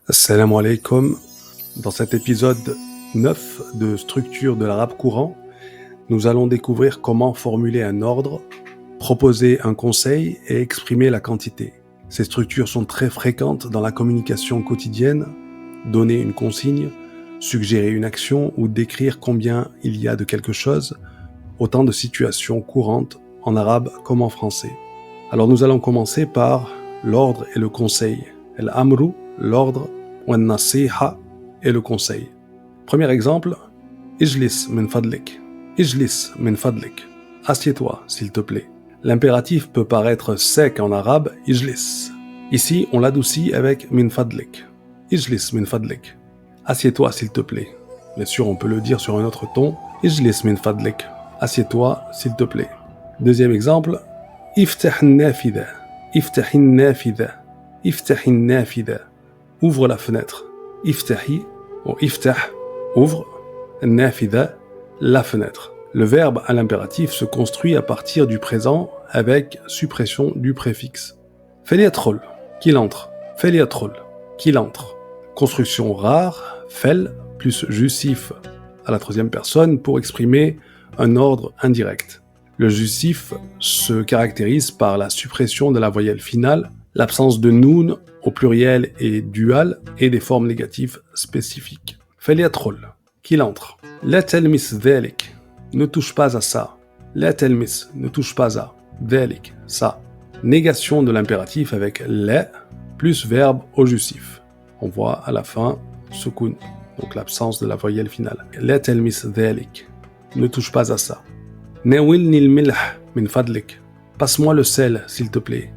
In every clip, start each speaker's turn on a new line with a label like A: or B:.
A: Assalamu alaikum. Dans cet épisode 9 de Structure de l'arabe courant, nous allons découvrir comment formuler un ordre, proposer un conseil et exprimer la quantité. Ces structures sont très fréquentes dans la communication quotidienne, donner une consigne, suggérer une action ou décrire combien il y a de quelque chose, autant de situations courantes en arabe comme en français. Alors nous allons commencer par l'ordre et le conseil. Al-amru, l'ordre, wa an-nasiha et le conseil. Premier exemple, ijlis min fadlik. Ijlis min fadlik. Assieds-toi, s'il te plaît. L'impératif peut paraître sec en arabe, ijlis. Ici, on l'adoucit avec min fadlik. Ijlis min fadlik. Assieds-toi, s'il te plaît. Bien sûr, on peut le dire sur un autre ton. Ijlis min fadlik. Assieds-toi, s'il te plaît. Deuxième exemple, iftah an-nafida. Iftah an-nafida. Iftah an-nafida. Ouvre la fenêtre. Iftahi ou iftah, ouvre. Nafida, la fenêtre. Le verbe à l'impératif se construit à partir du présent avec suppression du préfixe. Feliatrol, qu'il entre. Feliatrol, qu'il entre. Construction rare, fel plus justif à la troisième personne pour exprimer un ordre indirect. Le justif se caractérise par la suppression de la voyelle finale, l'absence de noun au pluriel et dual et des formes négatives spécifiques. Feliatrol, qu'il entre. La telmis dhalik, ne touche pas à ça. La telmis, ne touche pas à. Dhalik, ça. Négation de l'impératif avec la plus verbe au justif. On voit à la fin sukun, donc l'absence de la voyelle finale. La telmis dhalik, ne touche pas à ça. Nawilni al-milh min fadlik, passe-moi le sel s'il te plaît.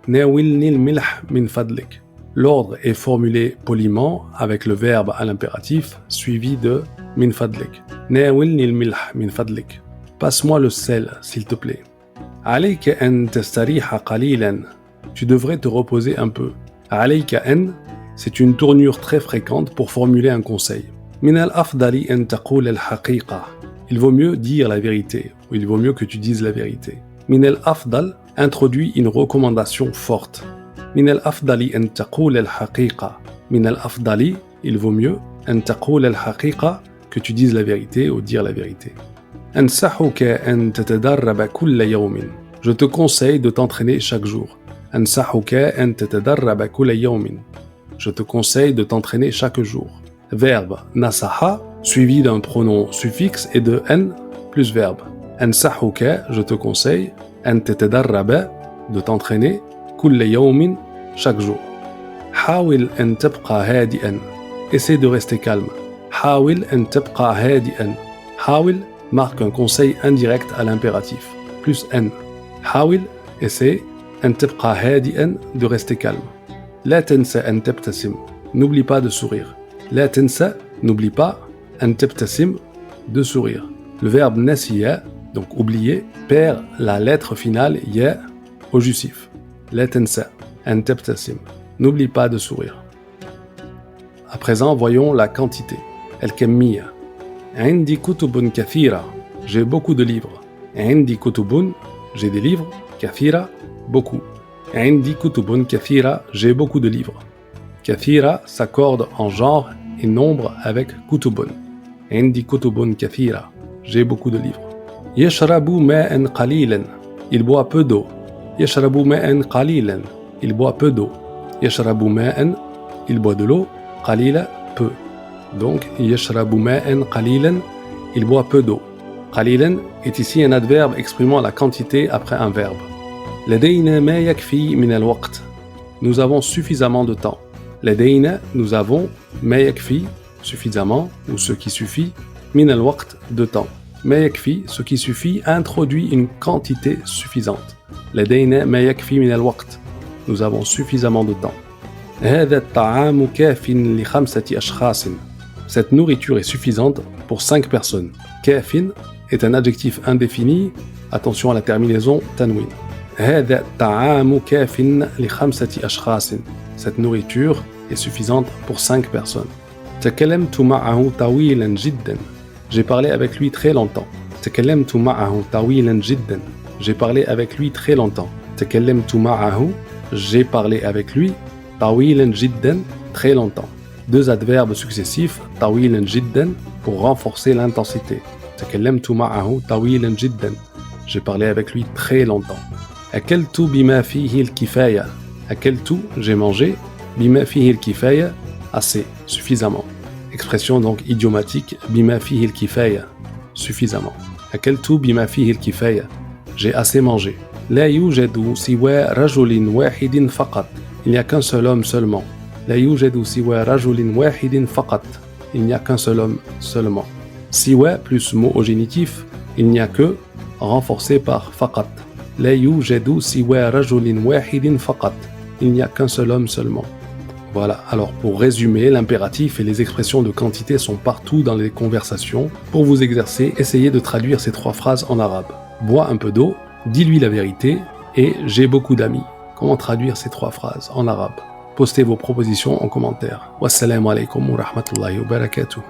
A: Nawilni al-milh min fadlik. L'ordre est formulé poliment avec le verbe à l'impératif suivi de min fadlik. Nawilni al-milh min fadlik. Passe-moi le sel s'il te plaît. Alayka an tastariha qalilan. Tu devrais te reposer un peu. Alayka an, c'est une tournure très fréquente pour formuler un conseil. Min al-afdali an taqul al-haqiqa. Il vaut mieux dire la vérité, ou il vaut mieux que tu dises la vérité. Min al-afdal introduit une recommandation forte. Min al-afdali an taqul al-haqiqa. Min al-afdali, il vaut mieux, an taqul al-haqiqa, que tu dises la vérité ou dire la vérité. Ansahuka an tatadarraba kulla yawmin. Je te conseille de t'entraîner chaque jour. Ansahuka an tatadarraba kulla yawmin. Je te conseille de t'entraîner chaque jour. Verbe nasaha suivi d'un pronom suffixe et de an plus verbe. Ansahuka, je te conseille, an tatadarraba, de t'entraîner, kulla yawmin, chaque jour. Hawil an tabqa hadi'an. Essaie de rester calme. Hawil an tabqa hadi'an. Hawil marque un conseil indirect à l'impératif, plus an. Hawil, essaie, an tabqa hadi'an, de rester calme. La tansa an tabtasim. N'oublie pas de sourire. La tansa, n'oublie pas, an tabtasim, de sourire. Le verbe nasiya, donc oublier, perd la lettre finale ya au justif. La tansa, an tabtasim. N'oublie pas de sourire. À présent, voyons la quantité. Al-kammiya. Indi kutubun kathira. J'ai beaucoup de livres. Indi kutubun, j'ai des livres. Kathira, beaucoup. Indi kutubun kathira, j'ai beaucoup de livres. Kathira s'accorde en genre et nombre avec kutubun. Indi kutubun kathira, j'ai beaucoup de livres. Yashrabu ma'an qalilan. Il boit peu d'eau. Yashrabu ma'an qalilan. Il boit peu d'eau. Yashrabu ma'an, il boit de l'eau. Qalila, peu. Donc, yashrabu ma'an qalilan, il boit peu d'eau. Qalilan est ici un adverbe exprimant la quantité après un verbe. Ladayna ma yakfi min al-waqt. Nous avons suffisamment de temps. Ladayna, nous avons, ma yakfi, suffisamment, ou ce qui suffit, min al-waqt, de temps. Ma yakfi, ce qui suffit, introduit une quantité suffisante. Ladayna ma yakfi min al-waqt. Nous avons suffisamment de temps. هذا الطعام كاف لخمسة أشخاص. Cette nourriture est suffisante pour 5 personnes. Kafin est un adjectif indéfini. Attention à la terminaison tanwin. هذا الطعام كاف لخمسة أشخاص. Cette nourriture est suffisante pour 5 personnes. تكلمت معه طويلا جدا. J'ai parlé avec lui très longtemps. تكلمت معه طويلا جدا. J'ai parlé avec lui très longtemps. تكلمت معه. J'ai parlé avec lui. طويلا جدا très longtemps. 2 adverbes successifs, طويلا جدا, pour renforcer l'intensité. تكلمت معه طويلا جدا. J'ai parlé avec lui très longtemps. أكلت بما فيه الكفاية. أكلت, j'ai mangé. بما فيه الكفاية, assez, suffisamment. Expression donc idiomatique, بما فيه الكفاية, suffisamment. أكلت بما فيه الكفاية. J'ai assez mangé. لا يوجد سوى رجل واحد فقط. Il n'y a qu'un seul homme seulement. لا يوجد سوى رجل واحد فقط. Il n'y a qu'un seul homme seulement. سوى plus mot au génitif, il n'y a que, renforcé par فقط. لا يوجد سوى رجل واحد فقط. Il n'y a qu'un seul homme seulement. Voilà, alors pour résumer, l'impératif et les expressions de quantité sont partout dans les conversations. Pour vous exercer, essayez de traduire ces 3 phrases en arabe. Bois un peu d'eau, dis-lui la vérité, et j'ai beaucoup d'amis. Comment traduire ces 3 phrases en arabe? Postez vos propositions en commentaire. Wassalamu alaikum wa rahmatullahi wa barakatuh.